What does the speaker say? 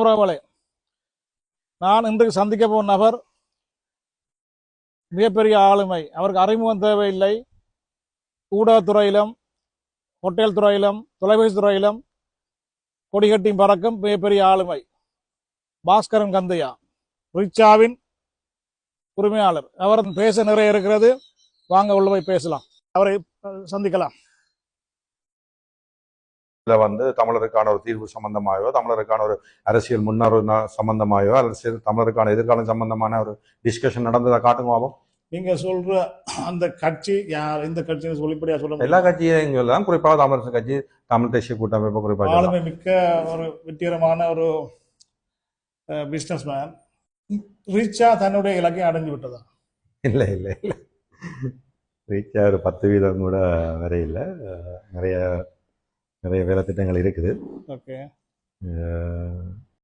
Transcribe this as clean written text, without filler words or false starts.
உறவுகளே, நான் இன்றைக்கு சந்திக்க போகும் நபர் மிகப்பெரிய ஆளுமை. அவருக்கு அறிமுகம் தேவையில்லை. ஊடகத்துறையிலும், ஹோட்டல் துறையிலும், தொலைபேசி துறையிலும் கொடிகட்டியும் பறக்கும் மிகப்பெரிய ஆளுமை பாஸ்கரன் கந்தையா, ரிச்சாவின் உரிமையாளர். அவர் பேச நிறைய இருக்கிறது. வாங்க உள்ள போய் பேசலாம், அவரை சந்திக்கலாம். தமிழருக்கான ஒரு தீர்வு சம்பந்தமாயோ, தமிழருக்கான ஒரு அரசியல் முன்னேறு சம்பந்தமாயோ, அரசியல் தமிழருக்கான எதிர்காலம் சம்பந்தமான ஒரு டிஸ்கஷன் நடந்ததை காட்டுங்க. நீங்க சொல்ற அந்த கட்சி யார், இந்த கட்சின்னு சொல்லிப்படியா சொல்ல? எல்லா கட்சியும் சொல்லலாம், குறிப்பாக தமிழரசு கட்சி, தமிழ் தேசிய கூட்டமைப்பு, குறிப்பாக ஆளுமை மிக்க ஒரு வெற்றிகரமான ஒரு பிசினஸ் மேன். ரிச்சா தன்னுடைய இலக்கையும் அடைஞ்சு விட்டதா? இல்லை இல்லை இல்லை, ரிச்சா ஒரு 10% கூட வரையில்லை. நிறைய நிறைய வேலை திட்டங்கள் இருக்குது. ஓகே.